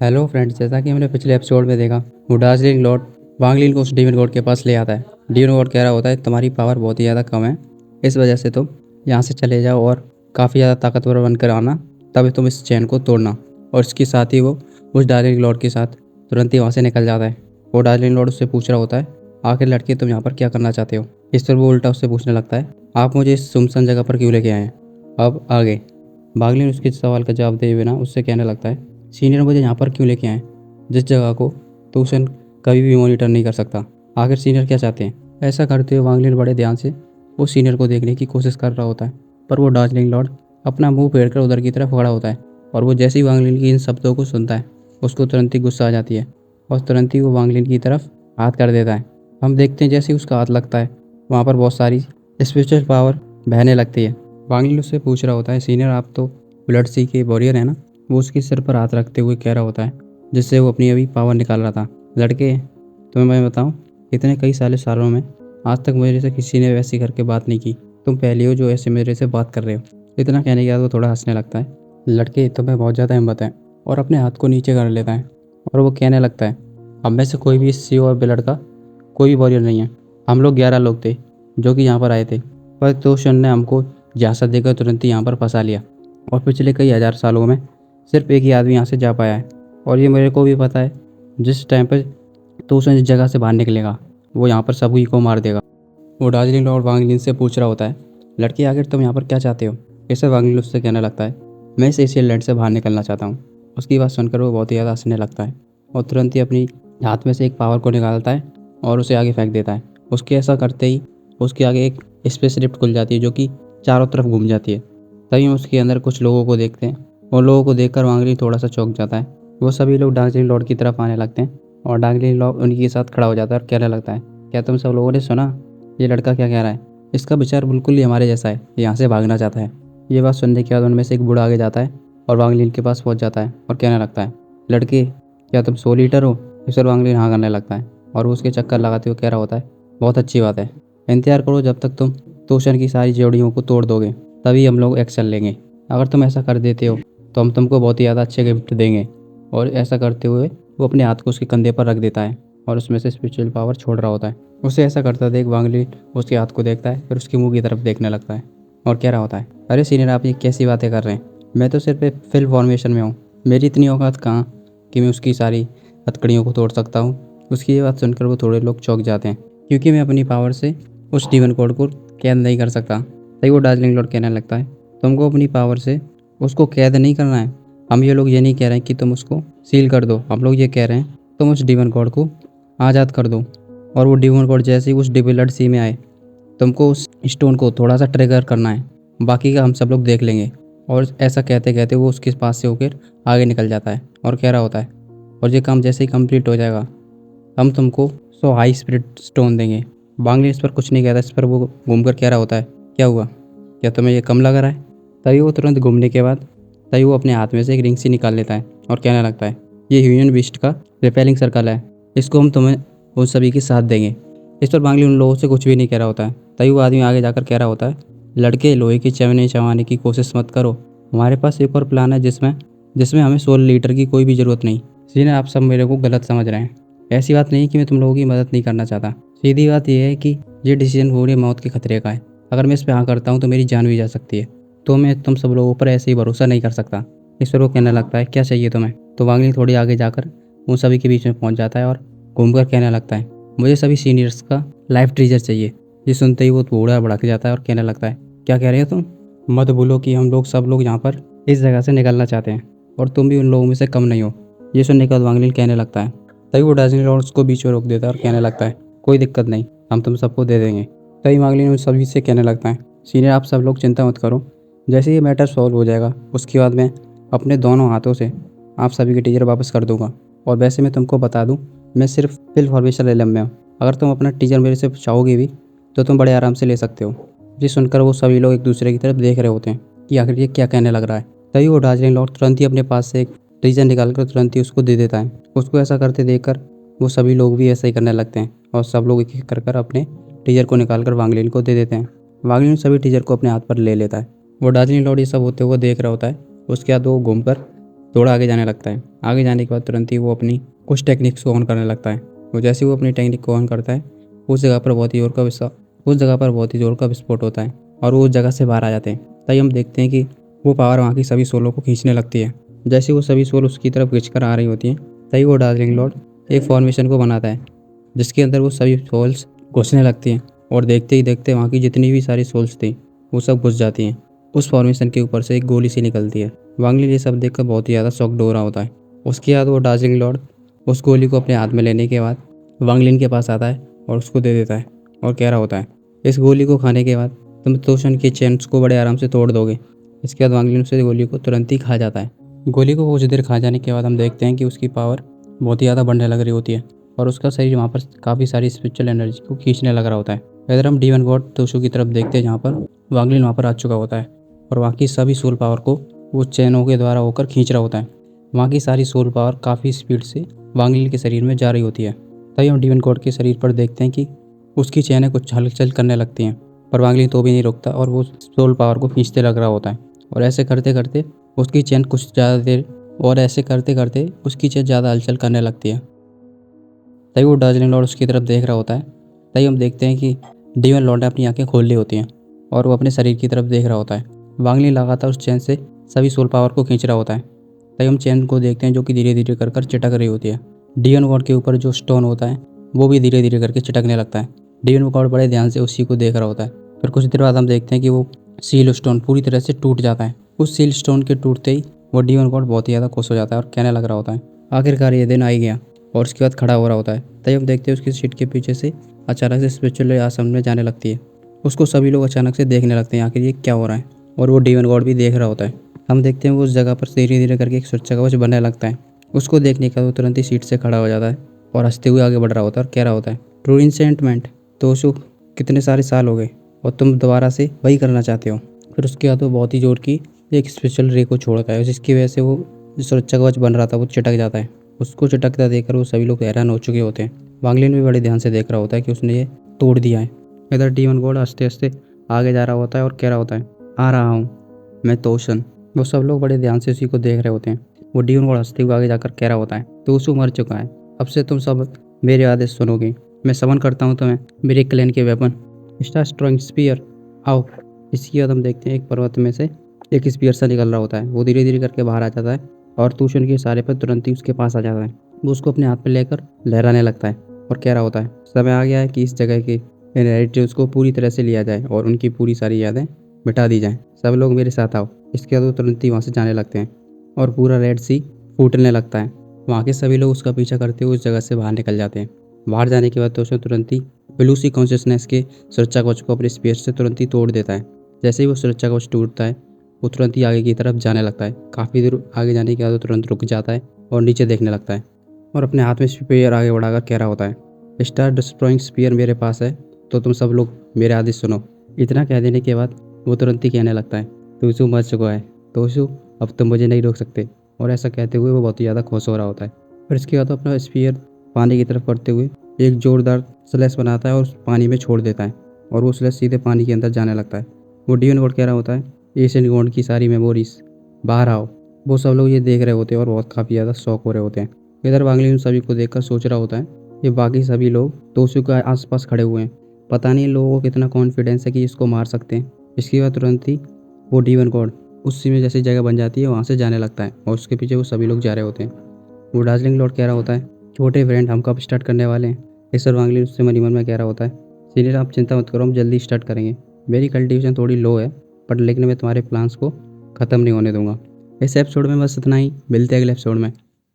Hello friends, जैसा कि हमने पिछले एपिसोड में देखा, वो दार्जिलिंग लॉर्ड वांग लिन को उस डीमन गॉड के पास ले आता है। डीमन गॉड कह रहा होता है तुम्हारी पावर बहुत ही ज़्यादा कम है, इस वजह से तुम यहाँ से चले जाओ और काफ़ी ज़्यादा ताकतवर बनकर आना, तभी तुम इस चैन को तोड़ना। और इसके साथ ही वो उस दार्जिलिंग लॉर्ड के साथ तुरंत ही वहाँ से निकल जाता है। वो दार्जिलिंग लॉर्ड उससे पूछ रहा होता है आखिर लड़के तुम यहाँ पर क्या करना चाहते हो। इस पर वो उल्टा उससे पूछने लगता है आप मुझे इस सुनसान जगह पर क्यों लेके आए हैं। अब आगे बागलिन उसके सवाल का जवाब दे बिना उससे कहने लगता है सीनियर मुझे यहाँ पर क्यों लेके आए, जिस जगह को तो उसे कभी भी मॉनिटर नहीं कर सकता। आखिर सीनियर क्या चाहते हैं। ऐसा करते हुए वांगलिन बड़े ध्यान से वो सीनियर को देखने की कोशिश कर रहा होता है, पर वो दार्जिलिंग लॉर्ड अपना मुंह फेर कर उधर की तरफ खड़ा होता है। और वो जैसे ही वांगलिन की इन शब्दों को सुनता है उसको तुरंत ही गुस्सा आ जाती है और तुरंत ही वो वांगलिन की तरफ हाथ कर देता है। हम देखते हैं जैसे ही उसका हाथ लगता है वहाँ पर बहुत सारी स्पिरिचुअल पावर बहने लगती है। वांगलिन उससे पूछ रहा होता है सीनियर आप तो ब्लड सी के वॉरियर है ना। वो उसके सिर पर हाथ रखते हुए कह रहा होता है जिससे वो अपनी अभी पावर निकाल रहा था। लड़के तुम्हें मैं बताऊं, इतने कई सालों में आज तक मेरे से किसी ने वैसी करके बात नहीं की। तुम पहले हो जो ऐसे मेरे से बात कर रहे हो। इतना कहने के बाद वो थोड़ा हंसने लगता है। लड़के तुम्हें बहुत ज़्यादा हिम्मत है, और अपने हाथ को नीचे कर लेता है। और वो कहने लगता है अब में से कोई भी इस सीओ और ब्लड का कोई भी वॉरियर नहीं है। हम लोग 11 लोग थे जो कि यहाँ पर आए थे, पर तोशन ने हमको इजाज़त देकर तुरंत ही यहाँ पर फंसा लिया। और पिछले कई हज़ार सालों में सिर्फ एक ही आदमी यहाँ से जा पाया है, और ये मेरे को भी पता है जिस टाइम पर तो उसे इस जगह से बाहर निकलेगा वो यहाँ पर सभी को मार देगा। वो दार्जिलिंग लॉर्ड वांगलिन से पूछ रहा होता है लड़की आखिर तुम यहाँ पर क्या चाहते हो। इसे वांगलिन उससे कहने लगता है मैं इस एशियन लैंड से बाहर निकलना चाहता हूँ। उसकी बात सुनकर वो बहुत ही ज़्यादा हंसने लगता है और तुरंत ही अपनी हाथ में से एक पावर को निकालता है और उसे आगे फेंक देता है। उसके ऐसा करते ही उसके आगे एक स्पेस लिफ्ट खुल जाती है जो कि चारों तरफ घूम जाती है। तभी हम उसके अंदर कुछ लोगों को देखते हैं और लोगों को देखकर वांगलिन थोड़ा सा चौंक जाता है। वो सभी लोग दार्जिलिंग लॉर्ड की तरफ आने लगते हैं और दार्जिलिंग लॉर्ड उनके साथ खड़ा हो जाता है और कहने लगता है क्या तुम सब लोगों ने सुना ये लड़का क्या कह रहा है। इसका विचार बिल्कुल ही हमारे जैसा है, यहाँ से भागना चाहता है। ये बात सुनने के बाद उनमें से एक बूढ़ा आगे जाता है और वांगलिन के पास पहुँच जाता है और कहने लगता है लड़के क्या तुम सोल ईटर हो। इस पर वांगलिन हाँ करने लगता है और वो उसके चक्कर लगाते हुए कह रहा होता है बहुत अच्छी बात है, इंतजार करो जब तक तुम तोशन की सारी जोड़ियों को तोड़ दोगे, तभी हम लोग एक्शन लेंगे। अगर तुम ऐसा कर देते हो तो हम तुमको बहुत ही ज़्यादा अच्छे गिफ्ट देंगे। और ऐसा करते हुए वो अपने हाथ को उसके कंधे पर रख देता है और उसमें से स्पिरिचुअल पावर छोड़ रहा होता है। उसे ऐसा करता देख वांगली उसके हाथ को देखता है, फिर उसके मुंह की तरफ देखने लगता है और कह रहा होता है अरे सीनियर आप ये कैसी बातें कर रहे हैं, मैं तो सिर्फ एक फिल फॉर्मेशन में हूँ। मेरी इतनी औकात कहाँ कि मैं उसकी सारी हथकड़ियों को तोड़ सकता हूँ। उसकी ये बात सुनकर वो थोड़े लोग चौंक जाते हैं क्योंकि मैं अपनी पावर से उस डीमन कोड को कैद नहीं कर सकता। तभी वो दार्जिलिंग लॉर्ड कहने लगता है तुमको अपनी पावर से उसको कैद नहीं करना है। हम ये लोग ये नहीं कह रहे हैं कि तुम उसको सील कर दो, हम लोग ये कह रहे हैं तुम उस डीमन गॉड को आज़ाद कर दो। और वो डीमन गॉड जैसे ही उस डिविलड सी में आए तुमको उस स्टोन को थोड़ा सा ट्रिगर करना है, बाकी का हम सब लोग देख लेंगे। और ऐसा कहते कहते वो उसके पास से होकर आगे निकल जाता है और कह रहा होता है और ये काम जैसे ही कंप्लीट हो जाएगा हम तुमको 100 हाई स्पिरिट स्टोन देंगे। बांग्ली इस पर कुछ नहीं कहता। इस पर वो घूमकर कह रहा होता है क्या हुआ, क्या तुम्हें ये कम लग रहा है। तभी वो तुरंत घूमने के बाद तभी वो अपने हाथ में से एक रिंग सी निकाल लेता है और कहने लगता है ये ह्यूमन बीस्ट का रिपेलिंग सर्कल है, इसको हम तुम्हें उन सभी के साथ देंगे। इस पर बांग्ली उन लोगों से कुछ भी नहीं कह रहा होता है। तभी वो आदमी आगे जाकर कह रहा होता है लड़के लोहे की चवने चबाने की कोशिश मत करो, हमारे पास एक और प्लान है जिसमें जिसमें हमें 16 लीटर की कोई भी ज़रूरत नहीं। सीनियर आप सब मेरे को गलत समझ रहे हैं, ऐसी बात नहीं कि मैं तुम लोगों की मदद नहीं करना चाहता। सीधी बात यह है कि ये डिसीजन पूरी मौत के खतरे का है। अगर मैं इस पर हाँ करता हूँ तो मेरी जान भी जा सकती है, तो मैं तुम सब लोगों पर ऐसे ही भरोसा नहीं कर सकता। इस पर वो कहने लगता है क्या चाहिए तुम्हें। तो वांगली थोड़ी आगे जाकर उन सभी के बीच में पहुंच जाता है और घूमकर कहने लगता है मुझे सभी सीनियर्स का लाइफ ट्रीजर चाहिए। ये सुनते ही वो बूढ़ा भड़क जाता है और कहने लगता है क्या कह रहे हो तुम, मत भूलो कि हम लोग सब लोग यहाँ पर इस जगह से निकलना चाहते हैं और तुम भी उन लोगों में से कम नहीं हो। ये सुनने के बाद वांगलिन कहने लगता है तभी वो दार्जिलिंग लॉर्ड उसको बीच में रोक देता है और कहने लगता है कोई दिक्कत नहीं, हम तुम सबको दे देंगे। तभी वांगलिन उन सभी से कहने लगता है सीनियर आप सब लोग चिंता मत करो, जैसे ये मैटर सॉल्व हो जाएगा उसके बाद मैं अपने दोनों हाथों से आप सभी के टीचर वापस कर दूंगा। और वैसे मैं तुमको बता दूं मैं सिर्फ फिल फॉर्मेशन एलम में हूँ, अगर तुम अपना टीचर मेरे से चाहोगे भी तो तुम बड़े आराम से ले सकते हो। ये सुनकर वो सभी लोग एक दूसरे की तरफ देख रहे होते हैं कि आखिर ये क्या कहने लग रहा है। तभी वो दार्जिलिंग लॉर्ड तुरंत ही अपने पास से एक टीचर निकालकर तुरंत ही उसको दे देता है। उसको ऐसा करते देखकर वो सभी लोग भी ऐसा ही करने लगते हैं और सब लोग एक एक कर अपने टीचर को निकालकर वांगलिन को दे देते हैं। वांगलिन सभी टीचर को अपने हाथ पर ले लेता है। वो दार्जिलिंग लॉर्ड ये सब होते हुए देख रहा होता है। उसके बाद वो घूमकर थोड़ा आगे जाने लगता है। आगे जाने के बाद तुरंत ही वो अपनी कुछ टेक्निक्स को ऑन करने लगता है। और जैसे ही वो अपनी टेक्निक को ऑन करता है, उस जगह पर बहुत ही जोर का विस्फोट होता है और वो उस जगह से बाहर आ जाते हैं। तभी हम देखते हैं कि वो पावर वहाँ की सभी सोलों को खींचने लगती है। जैसे वो सभी सोल उसकी तरफ खींच कर आ रही होती हैं, तभी वो डार्जिलिंग लॉर्ड एक फॉर्मेशन को बनाता है, जिसके अंदर वो सभी सोल्स घुसने लगती हैं। और देखते ही देखते वहाँ की जितनी भी सारी सोल्स थी वो सब घुस जाती हैं। उस फॉर्मेशन के ऊपर से एक गोली सी निकलती है। वांग लीन ये सब देखकर बहुत ही ज़्यादा शॉक्ड हो रहा होता है। उसके बाद वो डार्जिलिंग लॉर्ड उस गोली को अपने हाथ में लेने के बाद वांग लीन के पास आता है और उसको दे देता है और कह रहा होता है, इस गोली को खाने के बाद तुम तोशन के चेन्स को बड़े आराम से तोड़ दोगे। इसके बाद वांग लीन उसे गोली को तुरंत ही खा जाता है। गोली को कुछ देर खा जाने के बाद हम देखते हैं कि उसकी पावर बहुत ही ज़्यादा बढ़ने लग रही होती है और उसका शरीर वहाँ पर काफ़ी सारी स्पिरिचुअल एनर्जी को खींचने लग रहा होता है। इधर हम डीमन गॉड तोशु की तरफ देखते हैं, जहाँ पर वांग लीन वहाँ पर आ चुका होता है और वहाँ की सभी सोल पावर को वो चैनों के द्वारा होकर खींच रहा होता है। वहाँ की सारी सोल पावर काफ़ी स्पीड से वांग लीन के शरीर में जा रही होती है। तभी हम डीमन गॉड के शरीर पर देखते हैं कि उसकी चैनें कुछ हलचल करने लगती हैं, पर वांग लीन तो भी नहीं रुकता और वो सोल पावर को खींचते लग रहा होता है। और ऐसे करते करते उसकी चैन ज़्यादा हलचल करने लगती है। तभी वो डार्जिलिंग लॉर्ड उसकी तरफ देख रहा होता है। तभी हम देखते हैं कि डीमन लॉर्ड ने अपनी आंखें खोल ली होती हैं और वो अपने शरीर की तरफ देख रहा होता है। वांग लीन लगातार उस चैन से सभी सोल पावर को खींच रहा होता है। तभी हम चैन को देखते हैं जो कि धीरे धीरे कर चिटक रही होती है। डीमन गॉड के ऊपर जो स्टोन होता है वो भी धीरे धीरे करके चिटकने लगता है। डीमन गॉड बड़े ध्यान से उसी को देख रहा होता है। फिर कुछ देर बाद हम देखते हैं कि वो सील स्टोन पूरी तरह से टूट जाता है। उस सील स्टोन के टूटते ही वो डीमन गॉड बहुत ही ज़्यादा खुश हो जाता है और कहने लग रहा होता है, आखिरकार ये दिन आ ही गया। और उसके बाद खड़ा हो रहा होता है। तभी हम देखते हैं उसकी सीट के पीछे से अचानक से स्पिरिचुअल आश्रम में जाने लगती है। उसको सभी लोग अचानक से देखने लगते हैं, आखिर ये क्या हो रहा है। और वो डीमन गॉड भी देख रहा होता है। हम देखते हैं वो उस जगह पर धीरे धीरे करके एक सुरक्षा कवच बनने लगता है। उसको देखने का वो तुरंत ही सीट से खड़ा हो जाता है और हंसते हुए आगे बढ़ रहा होता है और कह रहा होता है, ट्रू इंसेंटमेंट तो कितने सारे साल हो गए और तुम दोबारा से वही करना चाहते हो। फिर उसके बाद वो बहुत ही जोर की एक स्पेशल रे को छोड़ता है, जिसकी वजह से वो जो सुरक्षा कवच बन रहा था वो चिटक जाता है। उसको चिटकता देखकर वो सभी लोग हैरान हो चुके होते हैं। वांग लीन भी बड़े ध्यान से देख रहा होता है कि उसने ये तोड़ दिया है। इधर डीमन गॉड हंसते हंसते आगे जा रहा होता है और कह रहा होता है, आ रहा हूँ मैं तोशन। वो सब लोग बड़े ध्यान से उसी को देख रहे होते हैं। वो डीमन गॉड हंसते हुए आगे जाकर कह रहा होता है, तोशु मर चुका है, अब से तुम सब मेरे आदेश सुनोगे। मैं समन करता हूँ तुम्हें मेरे क्लैन के वेपन स्टार स्ट्रॉन्ग स्पीयर, आओ। इसके बाद हम देखते हैं एक पर्वत में से एक स्पीयर सा निकल रहा होता है। वो धीरे धीरे करके बाहर आ जाता है और तूशन के इशारे पर तुरंत ही उसके पास आ जाता है। वो उसको अपने हाथ में लेकर लहराने लगता है और कह रहा होता है, समय आ गया है कि इस जगह के हेरिटेज को पूरी तरह से लिया जाए और उनकी पूरी सारी यादें मिटा दी जाएं। सब लोग मेरे साथ आओ। इसके बाद वो तुरंत ही वहाँ से जाने लगते हैं और पूरा रेड सी फूटने लगता है। वहाँ के सभी लोग उसका पीछा करते हुए उस जगह से बाहर निकल जाते हैं। बाहर जाने के बाद तो उसने तुरंत ही ब्लू सी कॉन्शियसनेस के सुरक्षा कवच को अपने स्पेयर से तुरंत ही तोड़ देता है। जैसे ही वो सुरक्षा कवच टूटता है, वो तुरंत ही आगे की तरफ जाने लगता है। काफ़ी दूर आगे जाने के बाद वो तुरंत रुक जाता है और नीचे देखने लगता है और अपने हाथ में स्पीयर आगे बढ़ाकर कह रहा होता है, स्टार डिस्ट्रॉइंग स्पीयर मेरे पास है, तो तुम सब लोग मेरे आदेश सुनो। इतना कह देने के बाद वो तुरंत ही कहने लगता है, तोशु मर चुका है, तोशु अब तुम मुझे नहीं रोक सकते। और ऐसा कहते हुए वो बहुत ही ज़्यादा खुश हो रहा होता है। फिर इसके बाद अपना स्पीयर पानी की तरफ करते हुए एक जोरदार स्लैश बनाता है और उस पानी में छोड़ देता है और वो स्लैश सीधे पानी के अंदर जाने लगता है। वो डीमन गॉड कह रहा होता है, एशियन गॉड की सारी मेमोरीज बाहर आओ। वो सब लोग ये देख रहे होते हैं और बहुत काफ़ी ज़्यादा शौक हो रहे होते हैं। इधर वांग लीन सभी को देखकर सोच रहा होता है, ये बाकी सभी लोग तोशु के आसपास खड़े हुए हैं, पता नहीं इन लोगों को कितना कॉन्फिडेंस है कि इसको मार सकते हैं। इसके बाद तुरंत ही वो डीमन गॉड उसी में जैसी जगह बन जाती है वहाँ से जाने लगता है और उसके पीछे वो सभी लोग जा रहे होते हैं। वो डार्जिलिंग लॉर्ड कह रहा होता है, छोटे फ्रेंड हम कब स्टार्ट करने वाले हैं। इस पर वांग लीन उससे मन ही मन में कह रहा होता है, सीनियर आप चिंता मत करो, हम जल्दी स्टार्ट करेंगे। मेरी कल्टीवेशन थोड़ी लो है पर लेकिन मैं तुम्हारे प्लान्स को ख़त्म नहीं होने दूंगा। इस एपिसोड में बस इतना ही, मिलते हैं अगले एपिसोड में।